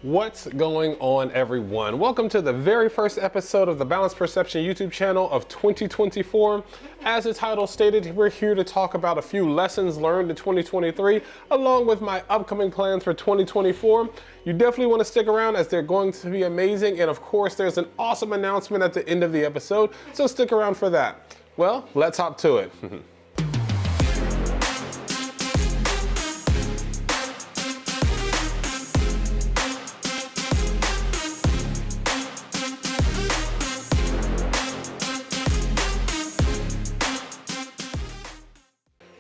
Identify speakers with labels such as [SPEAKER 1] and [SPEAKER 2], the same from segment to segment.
[SPEAKER 1] What's going on, everyone? Welcome to the very first episode of the Boundless Perception YouTube channel of 2024. As the title stated, we're here to talk about a few lessons learned in 2023, along with my upcoming plans for 2024. You definitely want to stick around as they're going to be amazing. And of course, there's an awesome announcement at the end of the episode, so stick around for that. Well, let's hop to it.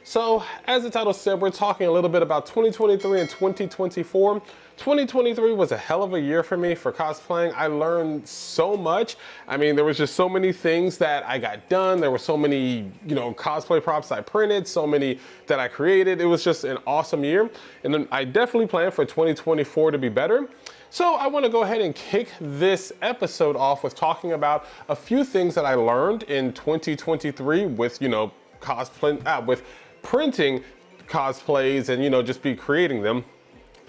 [SPEAKER 1] So, as the title said, we're talking a little bit about 2023 and 2024. 2023 was a hell of a year for me for cosplaying. I learned so much. I mean, there was just so many things that I got done. There were so many, cosplay props I printed, so many that I created. It was just an awesome year. And then I definitely plan for 2024 to be better. So I want to go ahead and kick this episode off with talking about a few things that I learned in 2023 with, cosplay, with printing cosplays and just be creating them.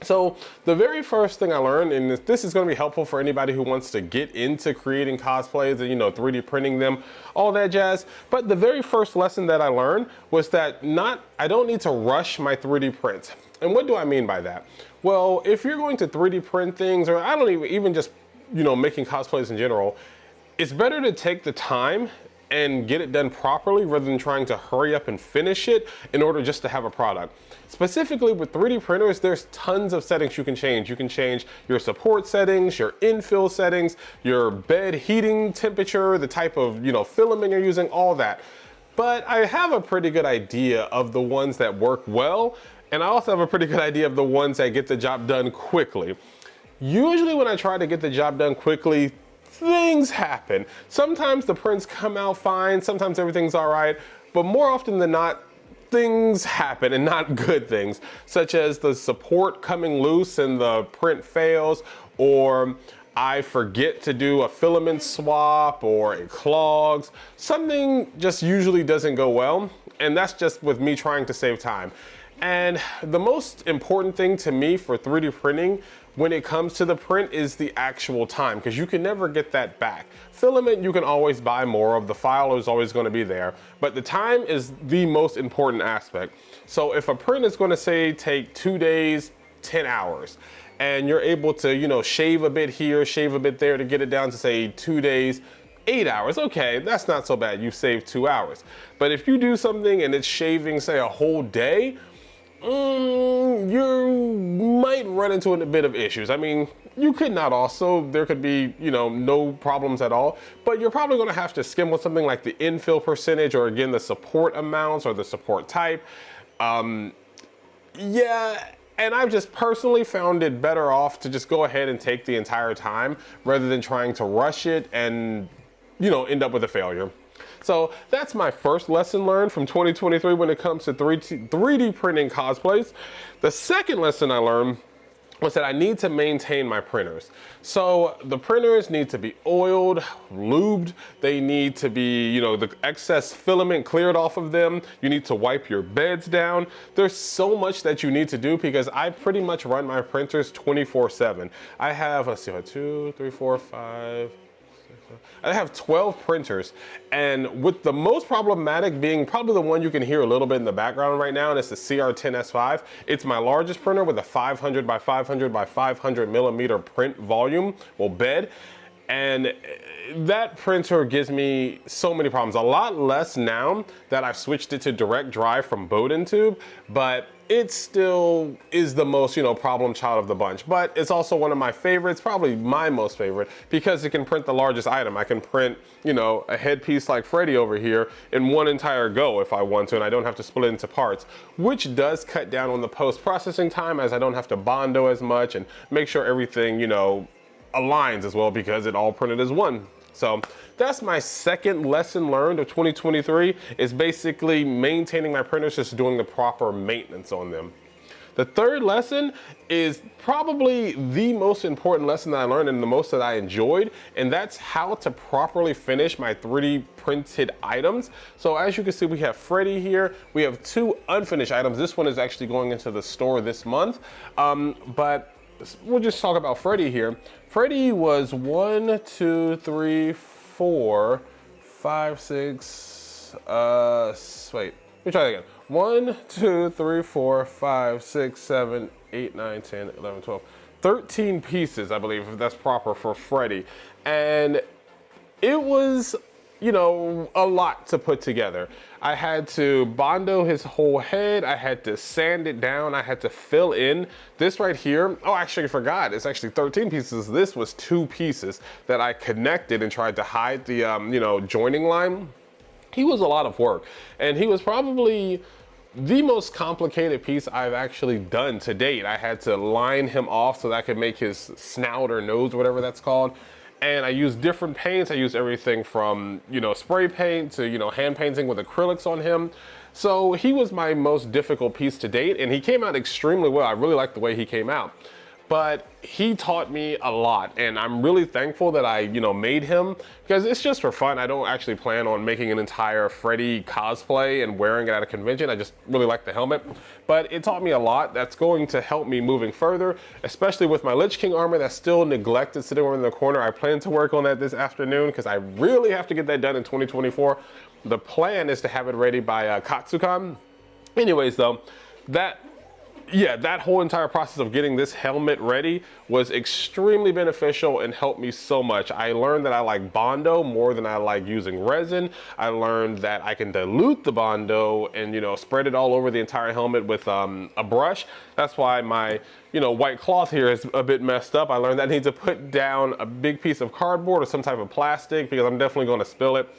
[SPEAKER 1] So the very first thing I learned, and this is going to be helpful for anybody who wants to get into creating cosplays and 3D printing them, all that jazz. But the very first lesson that I learned was that I don't need to rush my 3D prints. And what do I mean by that? Well, if you're going to 3D print things, or I don't even just making cosplays in general, it's better to take the time and get it done properly rather than trying to hurry up and finish it in order just to have a product. Specifically with 3D printers, there's tons of settings you can change. You can change your support settings, your infill settings, your bed heating temperature, the type of filament you're using, all that. But I have a pretty good idea of the ones that work well, and I also have a pretty good idea of the ones that get the job done quickly. Usually when I try to get the job done quickly, things happen. Sometimes the prints come out fine, sometimes everything's all right, but more often than not, things happen, and not good things, such as the support coming loose and the print fails, or I forget to do a filament swap, or it clogs. Something just usually doesn't go well, and that's just with me trying to save time. And the most important thing to me for 3D printing when it comes to the print is the actual time, because you can never get that back. Filament, you can always buy more of, the file is always going to be there, but the time is the most important aspect. So if a print is going to say take 2 days, 10 hours, and you're able to, shave a bit here, shave a bit there to get it down to say 2 days, 8 hours, okay, that's not so bad, you've saved 2 hours. But if you do something and it's shaving, say, a whole day, you might run into a bit of issues. I mean, you could not also, there could be, no problems at all, but you're probably gonna have to skim with something like the infill percentage, or again, the support amounts or the support type. Yeah, and I've just personally found it better off to just go ahead and take the entire time rather than trying to rush it and, end up with a failure. So that's my first lesson learned from 2023 when it comes to 3D printing cosplays. The second lesson I learned was that I need to maintain my printers. So the printers need to be oiled, lubed. They need to be, the excess filament cleared off of them. You need to wipe your beds down. There's so much that you need to do because I pretty much run my printers 24/7. I have, let's see, 2, 3, 4, 5, I have 12 printers, and with the most problematic being probably the one you can hear a little bit in the background right now, and it's the CR10S5. It's my largest printer with a 500 by 500 by 500 millimeter print volume, bed. And that printer gives me so many problems. A lot less now that I've switched it to direct drive from Bowden tube, but it still is the most, problem child of the bunch. But it's also one of my favorites, probably my most favorite, because it can print the largest item. I can print, a headpiece like Freddy over here in one entire go if I want to, and I don't have to split it into parts, which does cut down on the post-processing time as I don't have to bondo as much and make sure everything, aligns as well because it all printed as one. So that's my second lesson learned of 2023, is basically maintaining my printers, just doing the proper maintenance on them. The third lesson is probably the most important lesson that I learned and the most that I enjoyed, and that's how to properly finish my 3D printed items. So as you can see, we have Freddy here. We have 2 unfinished items. This one is actually going into the store this month, but we'll just talk about Freddy here. Freddy was 1, 2, 3, 4, 5, 6, wait, let me try that again. 1, 2, 3, 4, 5, 6, 7, 8, 9, 10, 11, 12, 13 pieces, I believe, if that's proper for Freddy. And it was, you know, a lot to put together. I had to Bondo his whole head. I had to sand it down. I had to fill in this right here. Oh, actually I forgot. It's actually 13 pieces. This was 2 pieces that I connected and tried to hide the, you know, joining line. He was a lot of work, and he was probably the most complicated piece I've actually done to date. I had to line him off so that I could make his snout or nose, whatever that's called. And I used different paints. I used everything from, you know, spray paint to, you know, hand painting with acrylics on him. So he was my most difficult piece to date, and he came out extremely well. I really liked the way he came out. But he taught me a lot, and I'm really thankful that I, you know, made him, because it's just for fun. I don't actually plan on making an entire Freddy cosplay and wearing it at a convention. I just really like the helmet, but it taught me a lot. That's going to help me moving further, especially with my Lich King armor that's still neglected sitting over in the corner. I plan to work on that this afternoon because I really have to get that done in 2024. The plan is to have it ready by Katsucon. Anyways though, that whole entire process of getting this helmet ready was extremely beneficial and helped me so much. I learned that I like Bondo more than I like using resin. I learned that I can dilute the Bondo and, you know, spread it all over the entire helmet with a brush. That's why my, you know, white cloth here is a bit messed up. I learned that I need to put down a big piece of cardboard or some type of plastic because I'm definitely going to spill it.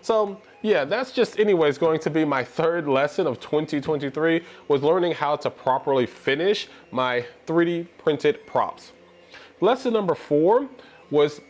[SPEAKER 1] So yeah, that's just anyways going to be my 3rd lesson of 2023, was learning how to properly finish my 3D printed props. Lesson number 4 was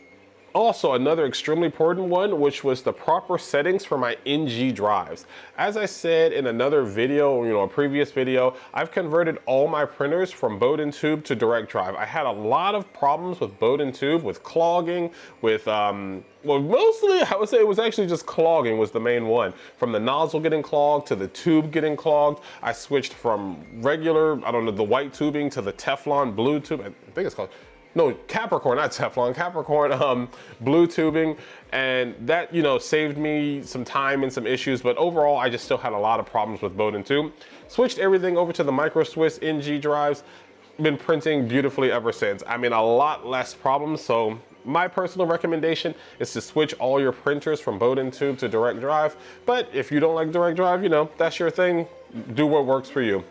[SPEAKER 1] also another extremely important one, which was the proper settings for my NG drives. As I said in another video, you know, a previous video, I've converted all my printers from Bowden tube to direct drive. I had a lot of problems with Bowden tube, with clogging, with, well, mostly I would say it was actually just clogging was the main one. From the nozzle getting clogged to the tube getting clogged. I switched from regular, I don't know, the white tubing to the Teflon blue tube. I think it's called, no, Capricorn, not Teflon, Capricorn blue tubing, and that, you know, saved me some time and some issues, but overall I just still had a lot of problems with Bowden tube. Switched everything over to the Micro Swiss NG drives, been printing beautifully ever since. I mean, a lot less problems, so my personal recommendation is to switch all your printers from Bowden tube to direct drive, but if you don't like direct drive, you know, that's your thing, do what works for you.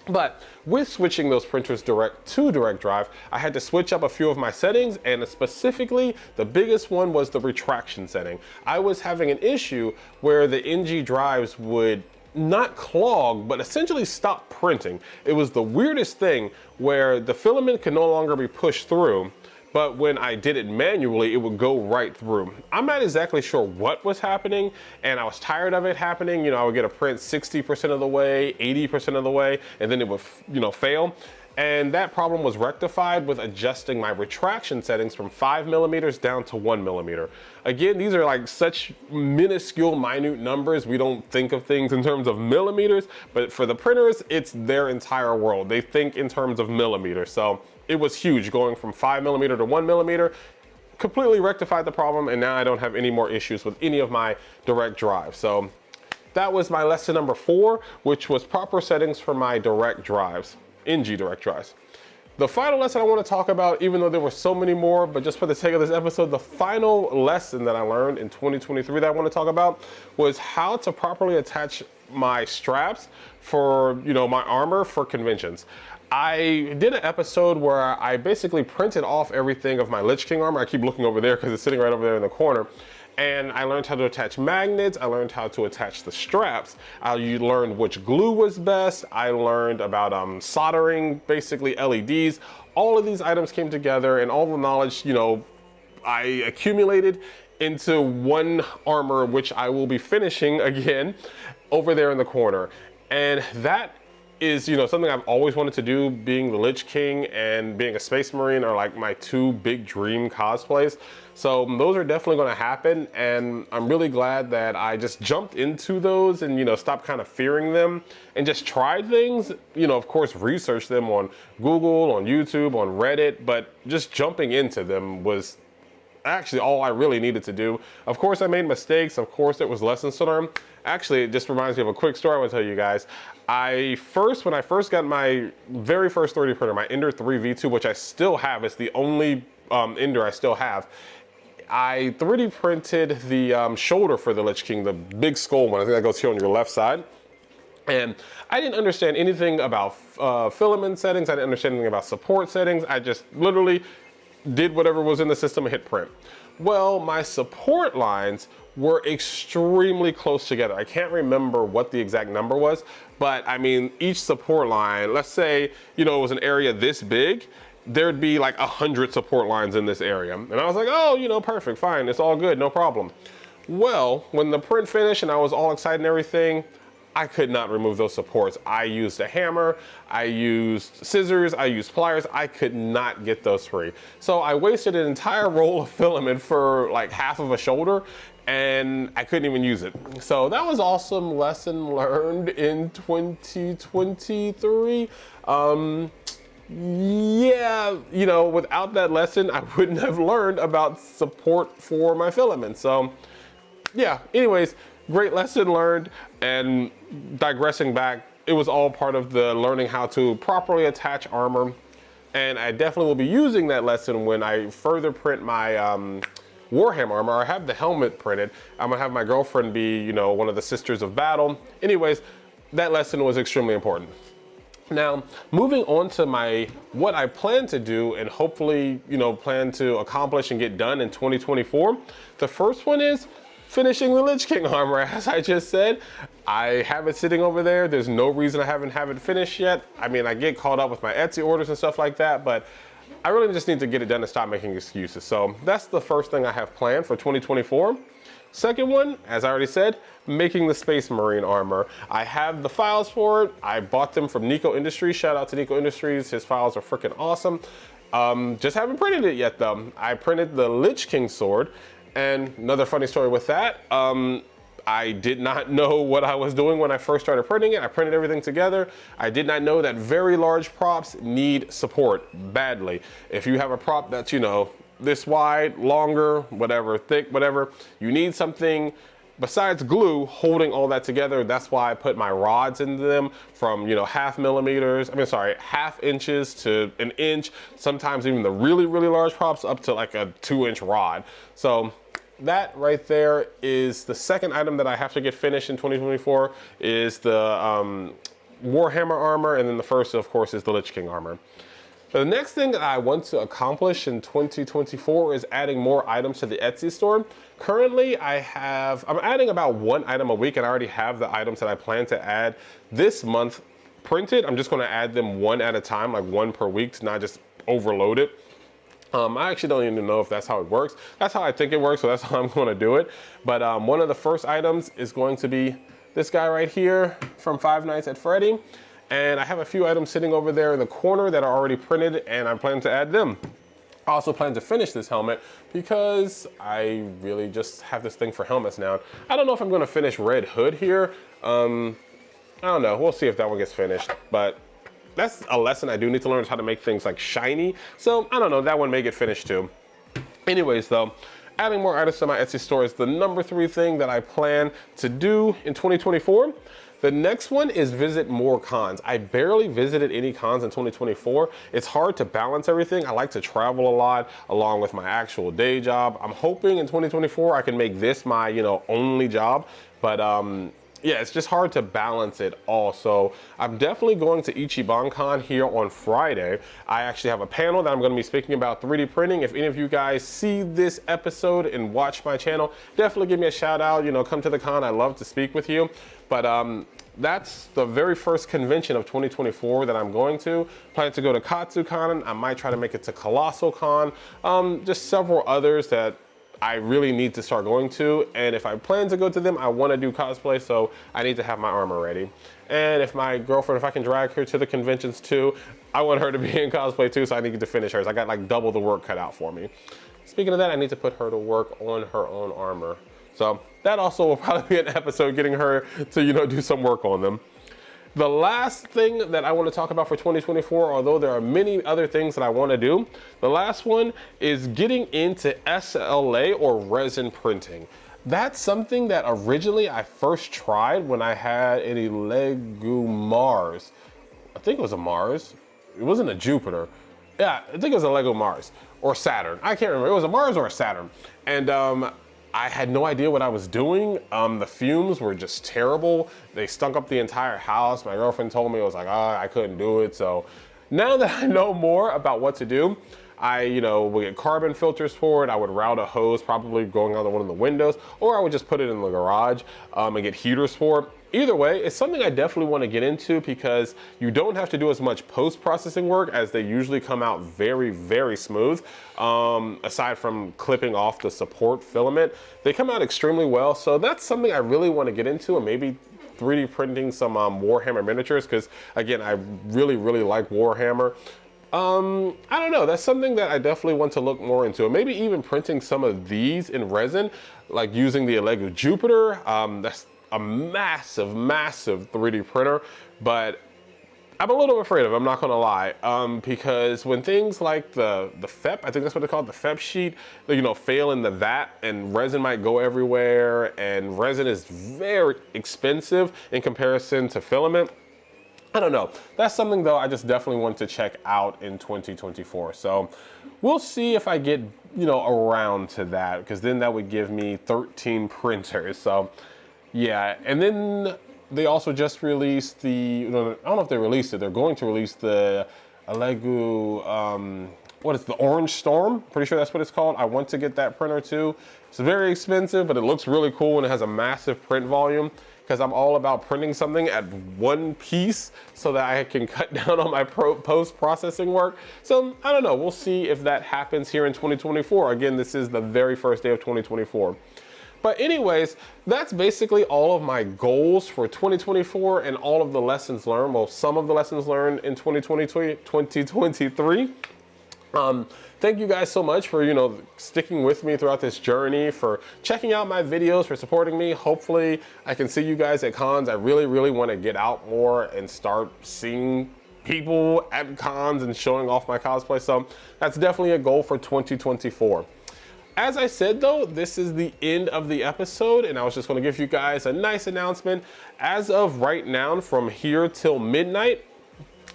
[SPEAKER 1] But with switching those printers direct to direct drive, I had to switch up a few of my settings, and specifically the biggest one was the retraction setting. I was having an issue where the NG drives would not clog, but essentially stop printing. It was the weirdest thing where the filament could no longer be pushed through, but when I did it manually, it would go right through. I'm not exactly sure what was happening, and I was tired of it happening. You know, I would get a print 60% of the way, 80% of the way, and then it would, you know, fail. And that problem was rectified with adjusting my retraction settings from 5mm down to 1mm. Again, these are like such minuscule, minute numbers. We don't think of things in terms of millimeters, but for the printers, it's their entire world. They think in terms of millimeters. So it was huge going from 5mm to 1mm, completely rectified the problem, and now I don't have any more issues with any of my direct drives. So that was my lesson number 4, which was proper settings for my direct drives, NG direct drives. The final lesson I want to talk about, even though there were so many more, but just for the sake of this episode, the final lesson that I learned in 2023 that I want to talk about was how to properly attach my straps for, you know, my armor for conventions. I did an episode where I basically printed off everything of my Lich King armor. I keep looking over there because it's sitting right over there in the corner. And I learned how to attach magnets. I learned how to attach the straps. I learned which glue was best. I learned about soldering, basically LEDs. All of these items came together, and all the knowledge, you know, I accumulated into one armor, which I will be finishing again over there in the corner. And that is, you know, something I've always wanted to do. Being the Lich King and being a Space Marine are like my two big dream cosplays. So those are definitely going to happen, and I'm really glad that I just jumped into those and, you know, stopped kind of fearing them and just tried things. You know, of course, researched them on Google, on YouTube, on Reddit, but just jumping into them was actually all I really needed to do. Of course, I made mistakes. Of course, there was lessons to learn. Actually, it just reminds me of a quick story I want to tell you guys. When I first got my very first 3D printer, my Ender 3 V2, which I still have, it's the only Ender I still have. I 3D printed the shoulder for the Lich King, the big skull one. I think that goes here on your left side. And I didn't understand anything about filament settings. I didn't understand anything about support settings. I just literally did whatever was in the system and hit print. Well, my support lines were extremely close together. I can't remember what the exact number was, but I mean, each support line, let's say, you know, it was an area this big, there'd be like 100 support lines in this area. And I was like, oh, you know, perfect, fine, it's all good, no problem. Well, when the print finished and I was all excited and everything, I could not remove those supports. I used a hammer, I used scissors, I used pliers. I could not get those free. So I wasted an entire roll of filament for like half of a shoulder, and I couldn't even use it. So that was awesome lesson learned in 2023. Yeah, you know, without that lesson, I wouldn't have learned about support for my filament. So yeah, anyways, great lesson learned. And digressing back, it was all part of the learning how to properly attach armor. And I definitely will be using that lesson when I further print my Warhammer armor. I have the helmet printed. I'm gonna have my girlfriend be, you know, one of the Sisters of Battle. Anyways, that lesson was extremely important. Now, moving on to what I plan to do and hopefully, you know, plan to accomplish and get done in 2024. The first one is finishing the Lich King armor. As I just said, I have it sitting over there. There's no reason I haven't it finished yet. I mean, I get caught up with my Etsy orders and stuff like that, but I really just need to get it done and stop making excuses. So that's the first thing I have planned for 2024. Second one, as I already said, making the Space Marine armor. I have the files for it. I bought them from Nico Industries. Shout out to Nico Industries. His files are freaking awesome. Just haven't printed it yet though. I printed the Lich King sword. And another funny story with that, I did not know what I was doing when I first started printing it. I printed everything together. I did not know that very large props need support badly. If you have a prop that's, you know, this wide, longer, whatever, thick, whatever, you need something besides glue holding all that together. That's why I put my rods into them from, you know, half inches to an inch, sometimes even the really, really large props up to like a 2-inch rod. So that right there is the second item that I have to get finished in 2024 is the Warhammer armor, and then the first, of course, is the Lich King armor. The next thing that I want to accomplish in 2024 is adding more items to the Etsy store. Currently, I'm adding about 1 item a week, and I already have the items that I plan to add this month printed. I'm just gonna add them one at a time, like 1 per week, to not just overload it. I actually don't even know if that's how it works. That's how I think it works, so that's how I'm gonna do it. But one of the first items is going to be this guy right here from Five Nights at Freddy. And I have a few items sitting over there in the corner that are already printed, and I plan to add them. I also plan to finish this helmet because I really just have this thing for helmets now. I don't know if I'm gonna finish Red Hood here. I don't know, we'll see if that one gets finished. But that's a lesson I do need to learn, is how to make things like shiny. So I don't know, that one may get finished too. Anyways though, adding more items to my Etsy store is the number 3 thing that I plan to do in 2024. The next one is visit more cons. I barely visited any cons in 2024. It's hard to balance everything. I like to travel a lot along with my actual day job. I'm hoping in 2024 I can make this my, you know, only job. But yeah, it's just hard to balance it all. So I'm definitely going to Ichiban Con here on Friday. I actually have a panel that I'm going to be speaking about 3D printing. If any of you guys see this episode and watch my channel, definitely give me a shout out. You know, come to the con. I love to speak with you. But that's the very first convention of 2024 that I'm going to. Plan to go to KatsuCon. I might try to make it to Colossal Con. Just several others that I really need to start going to. And if I plan to go to them, I want to do cosplay, so I need to have my armor ready. And if my girlfriend, if I can drag her to the conventions too, I want her to be in cosplay too, so I need to finish hers. I got like double the work cut out for me. Speaking of that, I need to put her to work on her own armor. So that also will probably be an episode, getting her to, you know, do some work on them. The last thing that I want to talk about for 2024, although there are many other things that I want to do, the last one is getting into SLA or resin printing. That's something that originally I first tried when I had an Lego Mars. I think it was a Mars. It wasn't a Jupiter. Yeah, I think it was a Lego Mars or Saturn. I can't remember. It was a Mars or a Saturn. And I had no idea what I was doing. The fumes were just terrible. They stunk up the entire house. My girlfriend told me, I was like, I couldn't do it. So now that I know more about what to do, I, you know, would get carbon filters for it. I would route a hose, probably going out of one of the windows, or I would just put it in the garage and get heaters for it. Either way, it's something I definitely want to get into because you don't have to do as much post-processing work, as they usually come out very, very smooth. Aside from clipping off the support filament, they come out extremely well. So that's something I really want to get into, and maybe 3D printing some Warhammer miniatures, because again, I really, really like Warhammer. I don't know, that's something that I definitely want to look more into. Maybe even printing some of these in resin, like using the Lego Jupiter. That's a massive, massive 3D printer, but I'm a little afraid of it, I'm not gonna lie, because when things like the FEP, I think that's what they call it, the FEP sheet, you know, fail in the vat and resin might go everywhere, and resin is very expensive in comparison to filament. I don't know. That's something though I just definitely want to check out in 2024. So we'll see if I get, you know, around to that, because then that would give me 13 printers. So yeah, and then they also just released the, you know, I don't know if they released it, they're going to release the Lego, what is the Orange Storm? Pretty sure that's what it's called. I want to get that printer too. It's very expensive, but it looks really cool and it has a massive print volume, because I'm all about printing something at one piece so that I can cut down on my post-processing work. So I don't know, we'll see if that happens here in 2024. Again, this is the very first day of 2024. But anyways, that's basically all of my goals for 2024 and all of the lessons learned. Well, some of the lessons learned in 2023. Thank you guys so much for, you know, sticking with me throughout this journey, for checking out my videos, for supporting me. Hopefully I can see you guys at cons. I really, really want to get out more and start seeing people at cons and showing off my cosplay. So that's definitely a goal for 2024. As I said though, this is the end of the episode, and I was just going to give you guys a nice announcement. As of right now, from here till midnight,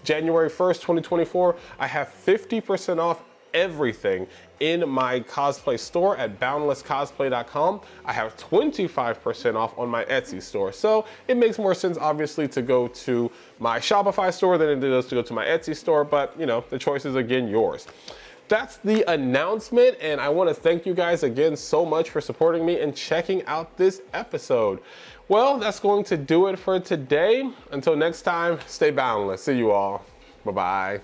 [SPEAKER 1] January 1st, 2024, I have 50% off everything in my cosplay store at boundlesscosplay.com. I have 25% off on my Etsy store. So it makes more sense, obviously, to go to my Shopify store than it does to go to my Etsy store, but you know, the choice is again yours. That's the announcement, and I want to thank you guys again so much for supporting me and checking out this episode. Well, that's going to do it for today. Until next time, stay boundless. See you all. Bye-bye.